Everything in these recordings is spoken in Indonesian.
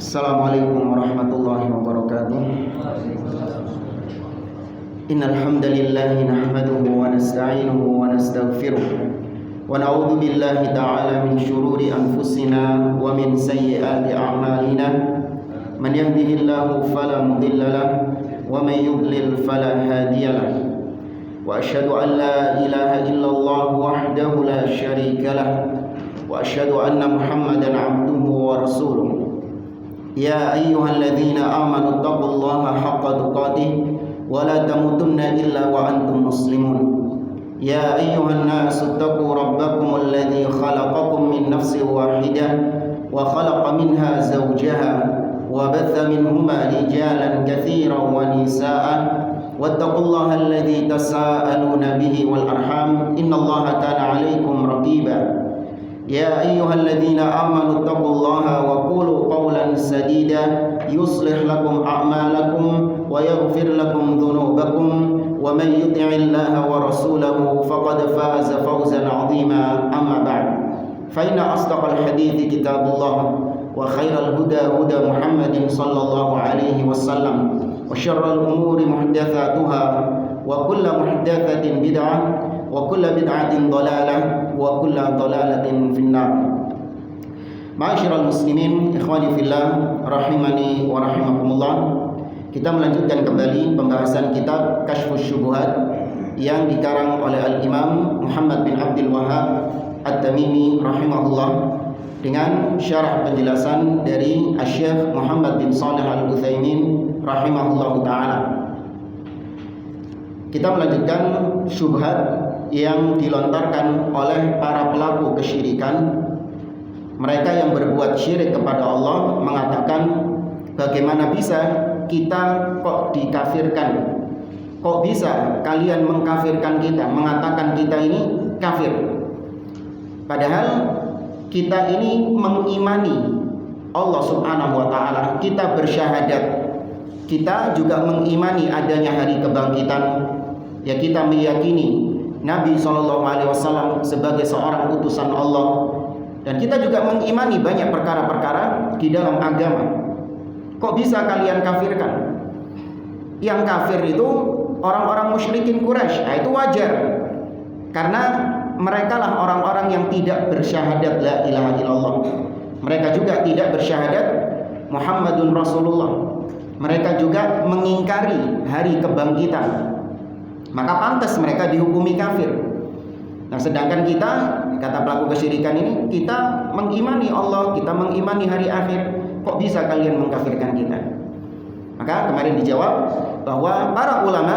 Assalamualaikum warahmatullahi wabarakatuh. Innal hamdalillah nahmaduhu wa nasta'inuhu wa nastaghfiruh wa na'udzu billahi ta'ala min shururi anfusina wa min sayyiati a'malina. Man yahdihillahu fala mudilla lahu wa man yudlil fala hadiya lahu. Wa asyhadu an la ilaha illallah wahdahu la syarika lahu wa asyhadu anna Muhammadan 'abduhu wa rasuluh. Ya ayyuhalladzina amanu taqullaha haqqa tuqatih wa la tamutunna illa wa antum muslimun. Ya ayyuhan nasu taqu rabbakumul ladzi khalaqakum min nafsin wahidah wa khalaqa minha zawjaha wa batha minhuma rijalan katsiran wa nisaa wattaqullaha alladzi tasaaluna bihi wal arham innallaha kana 'alaikum raqiba. Ya ayyuhalladzina amanu taqullaha wa qulu qawlan sadida yuslih lakum a'malakum wa yaghfir lakum dhunubakum wa man yuti'illaha wa rasulahu faqad faza fawzan 'azima. Amma ba'd. Fa inna asdaqal hadithi kitabullah wa khairal huda huda Muhammadin sallallahu alaihi wasallam wa syarral umuri muhdatsatuha wa kullu muhdatsatin bid'ah wa kullu bid'atin dhalalah wa kullu dhalalatin finnar. Ma'asyiral muslimin, ikhwani fillah, rahimani wa rahimakumullah. Kita melanjutkan kembali pembahasan kitab Kasyfus Syubuhat yang dikarang oleh Al-Imam Muhammad bin Abdul Wahhab At-Tamimi rahimahullah dengan syarah penjelasan dari Asy-Syaikh Muhammad bin Shalih Al-Utsaimin rahimahullahu taala. Kita melanjutkan syubhat yang dilontarkan oleh para pelaku kesyirikan. Mereka yang berbuat syirik kepada Allah mengatakan, bagaimana bisa kita kok dikafirkan? Kok bisa kalian mengkafirkan kita, mengatakan kita ini kafir? Padahal kita ini mengimani Allah Subhanahu wa taala, kita bersyahadat, kita juga mengimani adanya hari kebangkitan. Ya, kita meyakini Nabi SAW sebagai seorang utusan Allah, dan kita juga mengimani banyak perkara-perkara di dalam agama. Kok bisa kalian kafirkan? Yang kafir itu orang-orang musyrikin Quraisy. Nah, itu wajar, karena mereka lah orang-orang yang tidak bersyahadat la ilaha illallah. Mereka juga tidak bersyahadat Muhammadun Rasulullah. Mereka juga mengingkari hari kebangkitan. Maka pantas mereka dihukumi kafir. Nah, sedangkan kita, kata pelaku kesyirikan ini, kita mengimani Allah, kita mengimani hari akhir. Kok bisa kalian mengkafirkan kita? Maka kemarin dijawab bahwa para ulama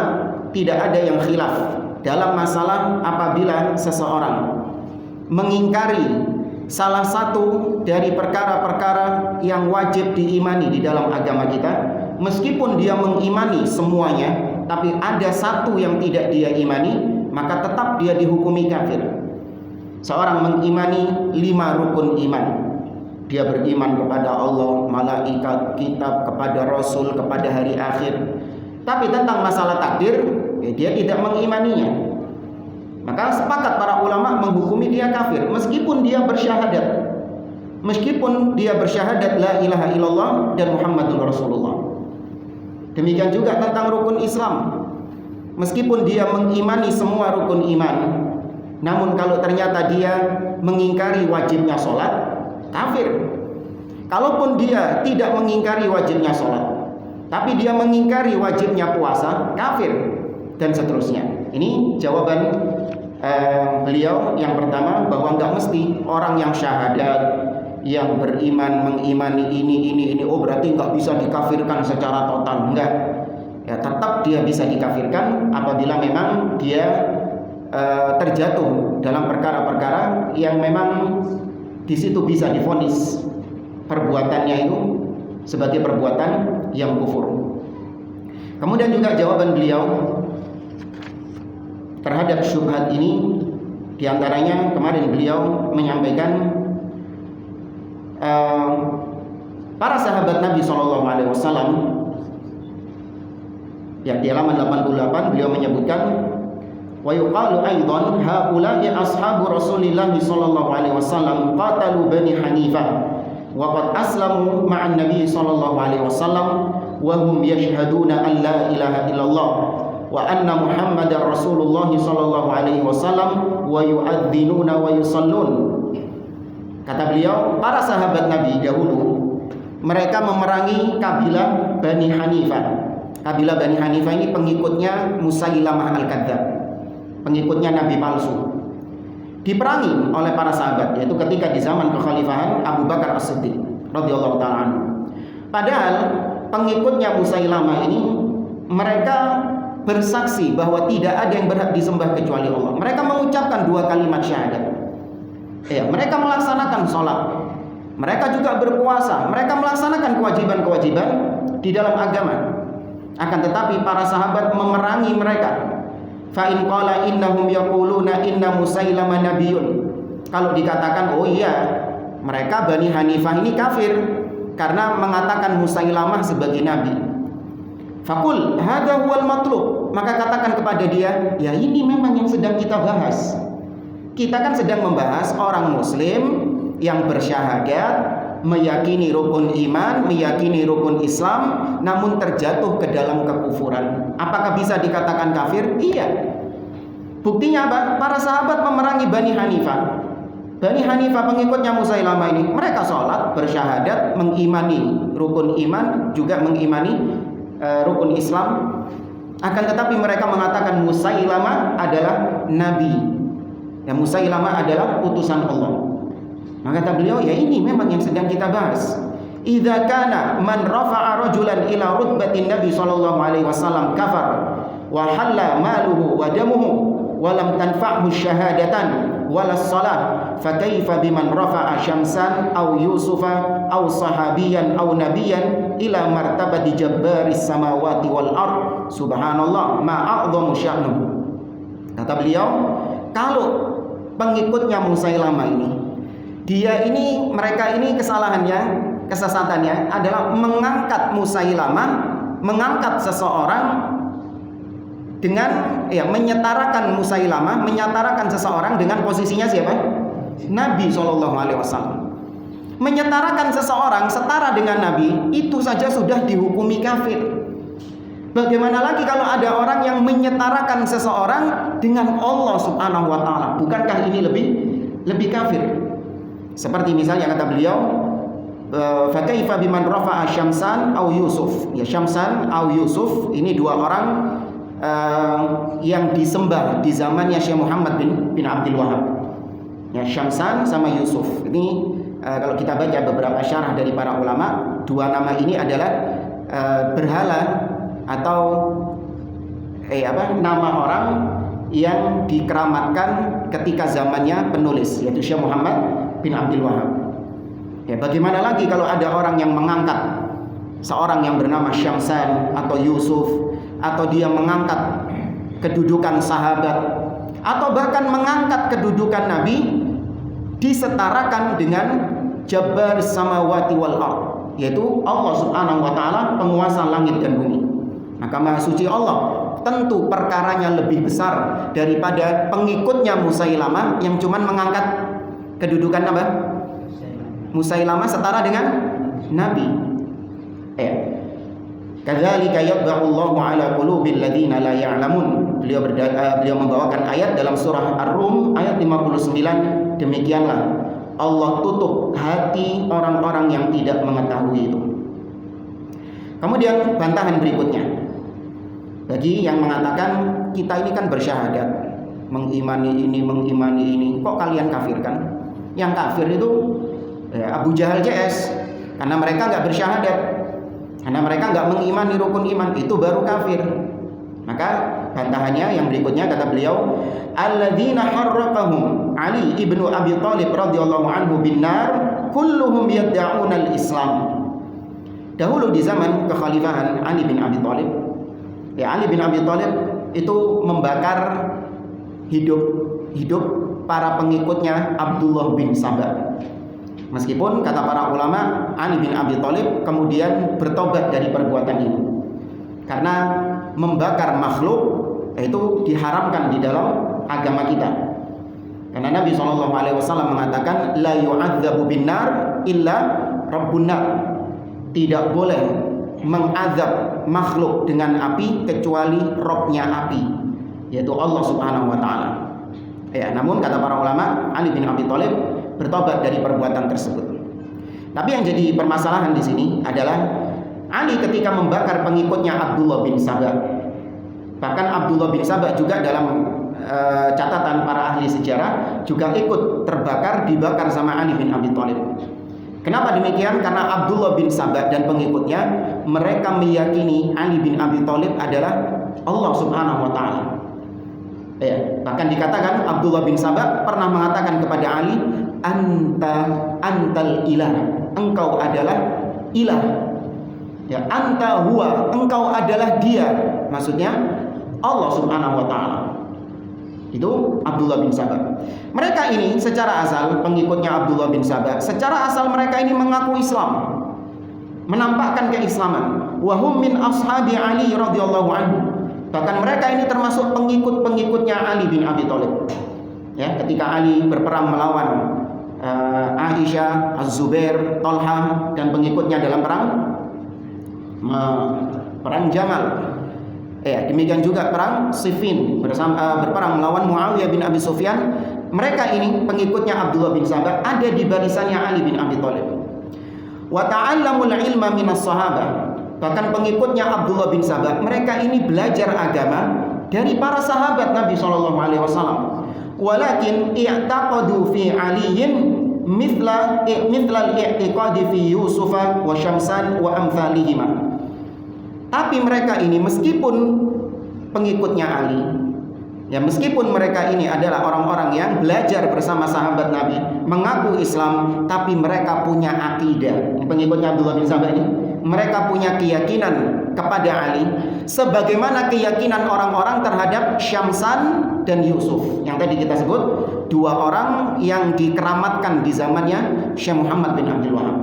tidak ada yang khilaf dalam masalah apabila seseorang mengingkari salah satu dari perkara-perkara yang wajib diimani di dalam agama kita, meskipun dia mengimani semuanya, tapi ada satu yang tidak dia imani, maka tetap dia dihukumi kafir. Seorang mengimani 5 rukun iman. Dia beriman kepada Allah, malaikat, kitab, kepada Rasul, kepada hari akhir. Tapi tentang masalah takdir, dia tidak mengimaninya. Maka sepakat para ulama menghukumi dia kafir, meskipun dia bersyahadat. Meskipun dia bersyahadat la ilaha illallah dan Muhammadun Rasulullah. Demikian juga tentang rukun Islam. Meskipun dia mengimani semua rukun iman, namun kalau ternyata dia mengingkari wajibnya sholat, kafir. Kalaupun dia tidak mengingkari wajibnya sholat, tapi dia mengingkari wajibnya puasa, kafir. Dan seterusnya. Ini jawaban beliau yang pertama, bahwa enggak mesti orang yang syahadat, yang beriman, mengimani ini, oh berarti enggak bisa dikafirkan secara total. Enggak. Ya, tetap dia bisa dikafirkan apabila memang dia terjatuh dalam perkara-perkara yang memang di situ bisa divonis perbuatannya itu sebagai perbuatan yang kufur. Kemudian juga jawaban beliau terhadap syubhat ini, diantaranya kemarin beliau menyampaikan para sahabat Nabi SAW. Ya, di halaman 88 beliau menyebutkan, wa yuqalu aidan haula'i ashabu Rasulillah sallallahu alaihi wasallam qatalu Bani Hanifah wa qad aslamu ma'an nabi sallallahu alaihi wasallam wa hum yashhaduna an la ilaha illallah wa anna muhammadar rasulullah sallallahu alaihi wasallam wa yu'adzinuna wa yusallun. Kata beliau, para sahabat Nabi dahulu mereka memerangi kabilah Bani Hanifah. Kabilah Bani Hanifah ini pengikutnya Musailamah al-Kadzdzab, pengikutnya Nabi palsu. Diperangi oleh para sahabat, yaitu ketika di zaman kekhalifahan Abu Bakar As-Siddiq radhiyallahu ta'ala anhu. Padahal pengikutnya Musailamah ini mereka bersaksi bahwa tidak ada yang berhak disembah kecuali Allah. Mereka mengucapkan 2 kalimat syahadat. Mereka melaksanakan sholat, mereka juga berpuasa, mereka melaksanakan kewajiban-kewajiban di dalam agama. Akan tetapi para sahabat memerangi mereka. Fa in qala innahum yaquluna inna Musailamah nabiyyun. Kalau dikatakan, oh iya, mereka Bani Hanifah ini kafir karena mengatakan Musailamah sebagai nabi. Faqul hadza huwal matlub. Maka katakan kepada dia, ya ini memang yang sedang kita bahas. Kita kan sedang membahas orang muslim yang bersyahadat, meyakini rukun iman, meyakini rukun Islam, namun terjatuh ke dalam kekufuran. Apakah bisa dikatakan kafir? Iya. Buktinya apa? Para sahabat memerangi Bani Hanifah. Bani Hanifah pengikutnya Musailamah ini, mereka sholat, bersyahadat, mengimani rukun iman, juga mengimani rukun Islam. Akan tetapi mereka mengatakan Musailamah adalah nabi. Ya, Musailamah adalah utusan Allah. Maka kata beliau, ya ini memang yang sedang kita bahas. Idza kana man rafa'a rajulan ila rutbatin Nabi sallallahu alaihi wasallam kafar wa halla maluhu wa damuhu wa lam tanfa'hu syahadatan wala shalah fa kaifa biman rafa'a syamsan aw yusufa aw sahabiyan aw nabiyan ila martabati jabbaris samawati wal ard subhanallah ma a'dhamu sya'nuhu. Kata beliau, kalau pengikutnya Musailamah ini, mereka ini kesalahannya, kesesatannya adalah mengangkat Musailamah, mengangkat seseorang dengan menyetarakan Musailamah, menyetarakan seseorang dengan posisinya siapa? Nabi SAW. Menyetarakan seseorang setara dengan Nabi, itu saja sudah dihukumi kafir. Bagaimana lagi kalau ada orang yang menyetarakan seseorang dengan Allah Subhanahu wa taala? Bukankah ini lebih kafir? Seperti misalnya kata beliau, fa kaifa biman rafa'a syamsan au Yusuf. Ya, Syamsan au Yusuf ini 2 orang yang disembah di zamannya Syekh Muhammad bin Abdul Wahab. Ya, Syamsan sama Yusuf. Ini kalau kita baca beberapa syarah dari para ulama, 2 nama ini adalah berhala atau nama orang yang dikeramatkan ketika zamannya penulis, yaitu Syekh Muhammad bin Abdul Wahab. Ya, bagaimana lagi kalau ada orang yang mengangkat seorang yang bernama Syamsan atau Yusuf, atau dia mengangkat kedudukan sahabat, atau bahkan mengangkat kedudukan Nabi, disetarakan dengan Jabbar samawati wal ard, yaitu Allah Subhanahu wa taala, penguasa langit dan bumi. Maka Maha Suci Allah tentu perkaranya lebih besar daripada pengikutnya Musailamah yang cuman mengangkat kedudukan apa? Musailamah setara dengan Nabi. Kadzalika yatba'ullahu 'ala qulubil ladzina la ya'lamun. Beliau membawakan ayat dalam surah Ar-Rum ayat 59, demikianlah Allah tutup hati orang-orang yang tidak mengetahui itu. Kemudian bantahan berikutnya bagi yang mengatakan kita ini kan bersyahadat, mengimani ini, kok kalian kafirkan? Yang kafir itu Abu Jahal CS, karena mereka nggak bersyahadat, karena mereka nggak mengimani rukun iman, itu baru kafir. Maka bantahannya yang berikutnya kata beliau, alladzina harraqahum Ali ibnu Abi Thalib radhiyallahu anhu bin nar kulluhum yad'un al-Islam. Dahulu di zaman kekhalifahan Ali bin Abi Thalib, Ali bin Abi Thalib itu membakar hidup para pengikutnya Abdullah bin Sabah. Meskipun kata para ulama, Ali bin Abi Thalib kemudian bertobat dari perbuatan ini, karena membakar makhluk itu diharamkan di dalam agama kita. Karena Nabi SAW mengatakan la yu'adzabu binnar illa Rabbun nar, tidak boleh mengazab makhluk dengan api kecuali Robnya api, yaitu Allah Subhanahu wa taala. Ya, namun kata para ulama, Ali bin Abi Thalib bertobat dari perbuatan tersebut. Tapi yang jadi permasalahan di sini adalah Ali ketika membakar pengikutnya Abdullah bin Sabah. Bahkan Abdullah bin Sabah juga dalam catatan para ahli sejarah juga ikut terbakar, dibakar sama Ali bin Abi Thalib. Kenapa demikian? Karena Abdullah bin Sabah dan pengikutnya mereka meyakini Ali bin Abi Thalib adalah Allah Subhanahu wa taala. Ya, bahkan dikatakan Abdullah bin Sabah pernah mengatakan kepada Ali, antal ilah, engkau adalah ilah. Ya, anta huwa, engkau adalah dia. Maksudnya Allah Subhanahu wa taala. Itu Abdullah bin Sabah. Mereka ini secara asal, pengikutnya Abdullah bin Sabah, secara asal mereka ini mengaku Islam, menampakkan keislaman. Wahum min ashabi Ali radhiyallahu anhu. Bahkan mereka ini termasuk pengikut-pengikutnya Ali bin Abi Thalib. Ya, ketika Ali berperang melawan Aisyah, Az-Zubair, Talha dan pengikutnya dalam perang Jamal. Ya, demikian juga perang Siffin berperang melawan Muawiyah bin Abi Sufyan. Mereka ini pengikutnya Abdullah bin Sabah ada di barisannya Ali bin Abi Thalib. Wa ta'allamul ilma minas sahabah. Bahkan pengikutnya Abdullah bin Sabah, mereka ini belajar agama dari para sahabat Nabi sallallahu alaihi wasallam. Walakin i'taqadu fi Aliyin mithla al-i'tiqadi fi Yusuf wa Syamsan wa amsalihima. Tapi mereka ini meskipun pengikutnya Ali, ya meskipun mereka ini adalah orang-orang yang belajar bersama sahabat Nabi, mengaku Islam, tapi mereka punya akidah. Pengikutnya Abdullah bin Sabah ini, mereka punya keyakinan kepada Ali sebagaimana keyakinan orang-orang terhadap Syamsan dan Yusuf yang tadi kita sebut, dua orang yang dikeramatkan di zamannya Syekh Muhammad bin Abdul Wahab,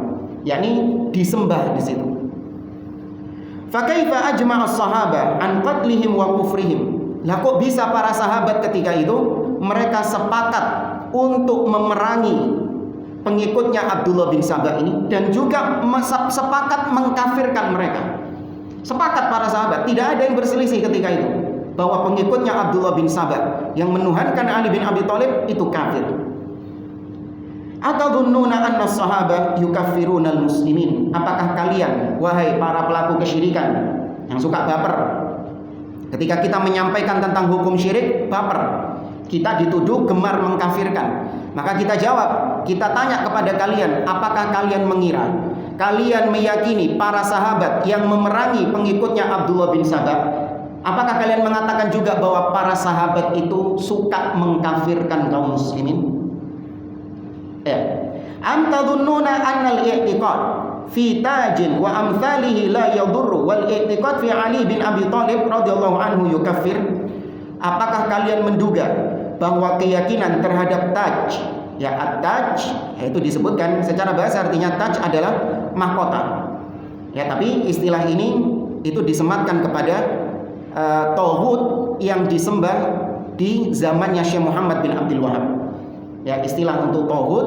yakni disembah di situ. Fakaifa ajma'a as-sahaba an qatlihim wa kufrihim. Lah kok bisa para sahabat ketika itu mereka sepakat untuk memerangi pengikutnya Abdullah bin Sabah ini dan juga sepakat mengkafirkan mereka. Sepakat para sahabat, tidak ada yang berselisih ketika itu bahwa pengikutnya Abdullah bin Sabah yang menuhankan Ali bin Abi Thalib itu kafir. Atadhunnuna anna as-sahaba yukaffiruna al-muslimin. Apakah kalian, wahai para pelaku kesyirikan yang suka baper, ketika kita menyampaikan tentang hukum syirik, baper, kita dituduh gemar mengkafirkan. Maka kita jawab, kita tanya kepada kalian, apakah kalian mengira, kalian meyakini para sahabat yang memerangi pengikutnya Abdullah bin Sabah, apakah kalian mengatakan juga bahwa para sahabat itu suka mengkafirkan kaum muslimin? Am tadhunnuna anna al-i'tiqad fi tajin wa amsalihi la yadurru wal i'tiqad fi Ali bin Abi Thalib radhiyallahu anhu yukaffir. Apakah kalian menduga bahwa keyakinan terhadap taj, ya at-taj, itu disebutkan secara bahasa artinya taj adalah mahkota. Ya, tapi istilah ini itu disematkan kepada tauhid yang disembah di zamannya Syekh Muhammad bin Abdul Wahab. Ya, istilah untuk tauhid,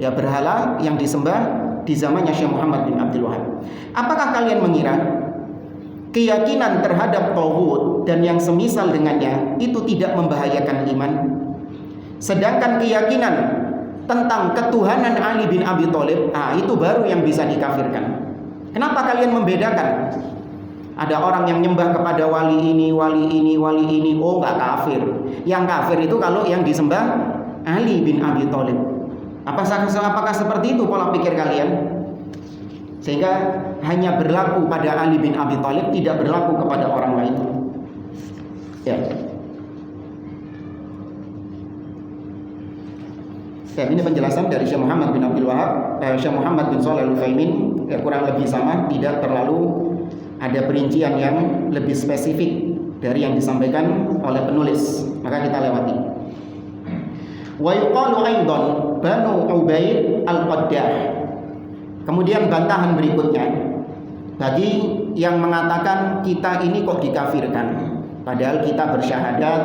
ya berhala yang disembah di zamannya Syekh Muhammad bin Abdul Wahab. Apakah kalian mengira keyakinan terhadap tauhid dan yang semisal dengannya itu tidak membahayakan iman? Sedangkan keyakinan tentang ketuhanan Ali bin Abi Thalib, itu baru yang bisa dikafirkan. Kenapa kalian membedakan? Ada orang yang nyembah kepada wali ini, wali ini, wali ini, oh nggak kafir. Yang kafir itu kalau yang disembah Ali bin Abi Thalib. Apakah seperti itu pola pikir kalian? Sehingga hanya berlaku pada Ali bin Abi Thalib, tidak berlaku kepada orang lain. Ya. Ini penjelasan dari Syekh Muhammad bin Abdul Wahab, Syekh Muhammad bin Shalih Al-Utsaimin, kurang lebih sama, tidak terlalu ada perincian yang lebih spesifik dari yang disampaikan oleh penulis. Maka kita lewati. Wa yuqalu aidan Banu Ubaid Al-Qaddah. Kemudian bantahan berikutnya bagi yang mengatakan kita ini kok dikafirkan, padahal kita bersyahadat,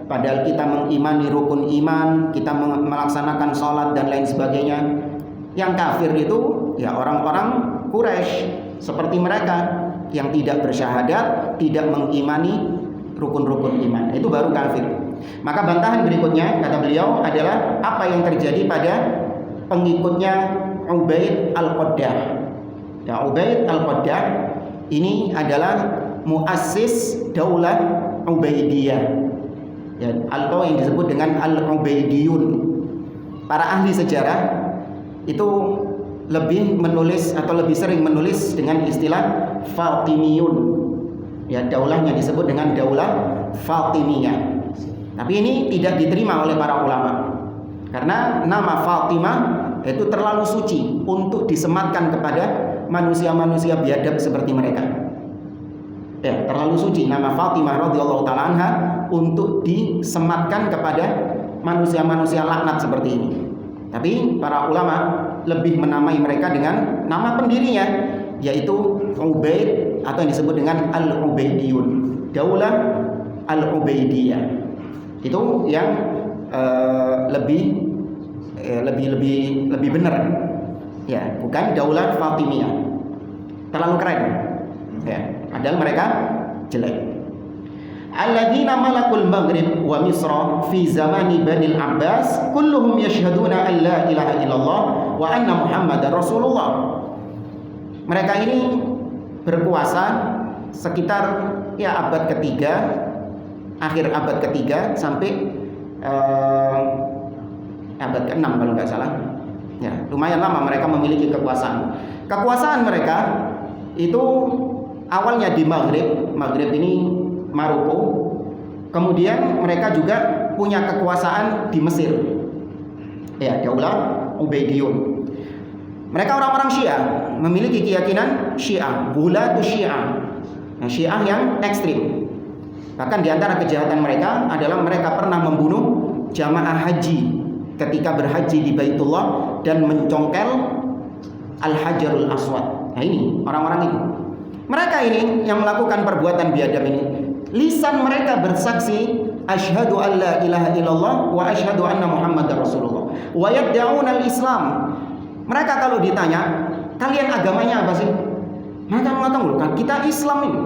padahal kita mengimani rukun iman, kita melaksanakan sholat dan lain sebagainya. Yang kafir itu ya orang-orang Quraisy seperti mereka yang tidak bersyahadat, tidak mengimani rukun-rukun iman. Itu baru kafir. Maka bantahan berikutnya kata beliau adalah apa yang terjadi pada pengikutnya Ubaid Al-Qaddah. Ya, Ubaid Al-Qaddah ini adalah muassis Daulah Ubaidiyah, ya, atau yang disebut dengan Al-Ubaidiyun. Para ahli sejarah itu lebih menulis atau lebih sering menulis dengan istilah Fatimiyun. Ya, daulahnya disebut dengan Daulah Fatimiyah. Tapi ini tidak diterima oleh para ulama karena nama Fatimah itu terlalu suci untuk disematkan kepada manusia-manusia biadab seperti mereka. Ya, terlalu suci nama Fatimah radhiyallahu taala anha untuk disematkan kepada manusia-manusia laknat seperti ini. Tapi para ulama lebih menamai mereka dengan nama pendirinya, yaitu Ubaid atau yang disebut dengan Al-Ubaidiyun, Daulah Al-Ubaidiyah. Itu yang lebih benar. Ya, bukan Daulah Fatimiyah. Terlalu keren. Ya, padahal mereka jelek. Alladzina malakul Maghrib wa Misra fi zamani Bani Abbas kulluhum yashhaduna an la ilaha illallah wa anna Muhammadar Rasulullah. Mereka ini berkuasa sekitar ya abad ketiga, akhir abad ketiga sampai abad ke-6 kalau nggak salah. Ya, lumayan lama mereka memiliki kekuasaan. Kekuasaan mereka itu awalnya di Maghrib. Maghrib ini Maroko. Kemudian mereka juga punya kekuasaan di Mesir. Ya, Daulah Ubaidiyun. Mereka orang-orang Syiah, memiliki keyakinan Syiah, Gulatu Syiah. Nah, Syiah yang ekstrim. Bahkan di antara kejahatan mereka adalah mereka pernah membunuh jamaah haji ketika berhaji di Baitullah dan mencongkel Al-Hajarul Aswad. Nah, ini orang-orang ini. Mereka ini yang melakukan perbuatan biadab ini. Lisan mereka bersaksi asyhadu an la ilaha illallah wa asyhadu anna Muhammadar Rasulullah wa yad'un al-Islam. Mereka kalau ditanya, kalian agamanya apa sih? Mereka mengatakan, kita Islam ini.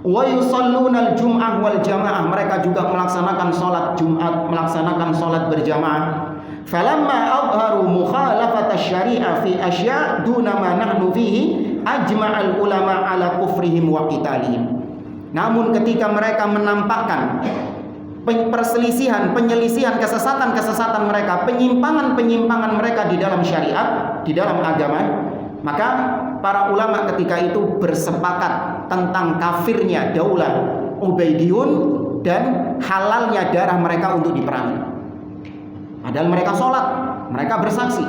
Wa yusalluna al-jum'ah wal jamaah. Mereka juga melaksanakan salat Jumat, melaksanakan salat berjamaah. Falamma adharu mukhalafat asy-syari'ah fi asya' duna ma nahnu fihi ajma'al ulama ala kufrihim wa qitalihim. Namun ketika mereka menampakkan perselisihan, penyelisihan, kesesatan-kesesatan mereka, penyimpangan-penyimpangan mereka di dalam syariat, di dalam agama, maka para ulama ketika itu bersepakat tentang kafirnya Daulah Ubaidiyun dan halalnya darah mereka untuk diperangi. Padahal mereka sholat, mereka bersaksi.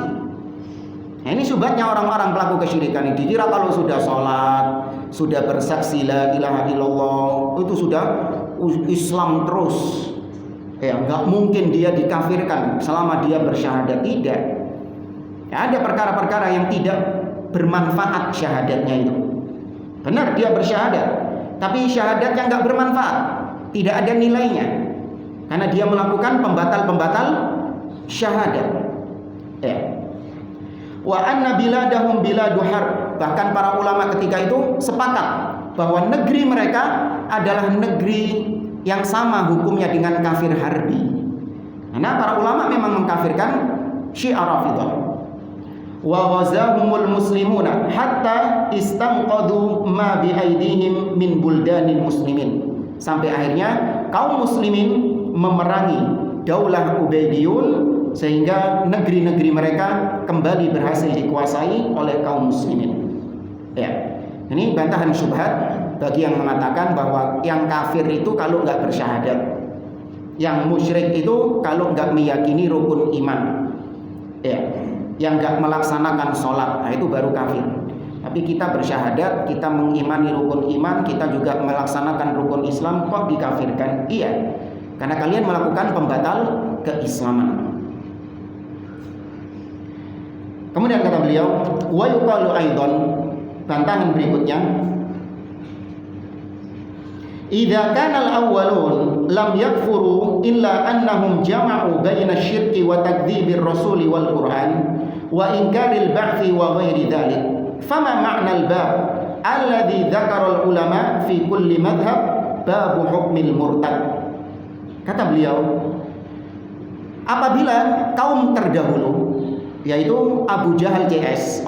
Nah, ini syubhatnya orang-orang pelaku kesyirikan ini. Dikira kalau sudah sholat, sudah bersaksi la ilaha illallah, itu sudah Islam terus. Ya, nggak mungkin dia dikafirkan selama dia bersyahadat. Tidak. Ya, ada perkara-perkara yang tidak bermanfaat syahadatnya itu. Benar dia bersyahadat, tapi syahadatnya nggak bermanfaat, tidak ada nilainya, karena dia melakukan pembatal-pembatal syahadat. Ya. Wa anna biladahum biladu harb. Bahkan para ulama ketika itu sepakat bahwa negeri mereka adalah negeri yang sama hukumnya dengan kafir harbi. Karena para ulama memang mengkafirkan Syiah Rafidah. Wa ghazahumul muslimuna hatta istanqadu ma bi aidihim min buldanil muslimin. Sampai akhirnya kaum muslimin memerangi Daulah Ubaidiyun sehingga negeri-negeri mereka kembali berhasil dikuasai oleh kaum muslimin. Ya, ini bantahan syubhat bagi yang mengatakan bahwa yang kafir itu kalau nggak bersyahadat, yang musyrik itu kalau nggak meyakini rukun iman, ya, yang nggak melaksanakan sholat, nah itu baru kafir. Tapi kita bersyahadat, kita mengimani rukun iman, kita juga melaksanakan rukun Islam, kok dikafirkan? Iya, karena kalian melakukan pembatal keislaman. Kemudian kata beliau, wa yuqalu aidan, bantahan berikutnya, idza kana al-awwalun lam yakfuru illa annahum jama'u baina asy-syirki wa takdzibir rasuli wal Qur'an wa inkaril ba'thi wa ghairi dzalik. Fama ma'nal bab alladzi dzakara ulama fi kulli madhhab bab hukmil murtad. Kata beliau, apabila kaum terdahulu yaitu Abu Jahal CS,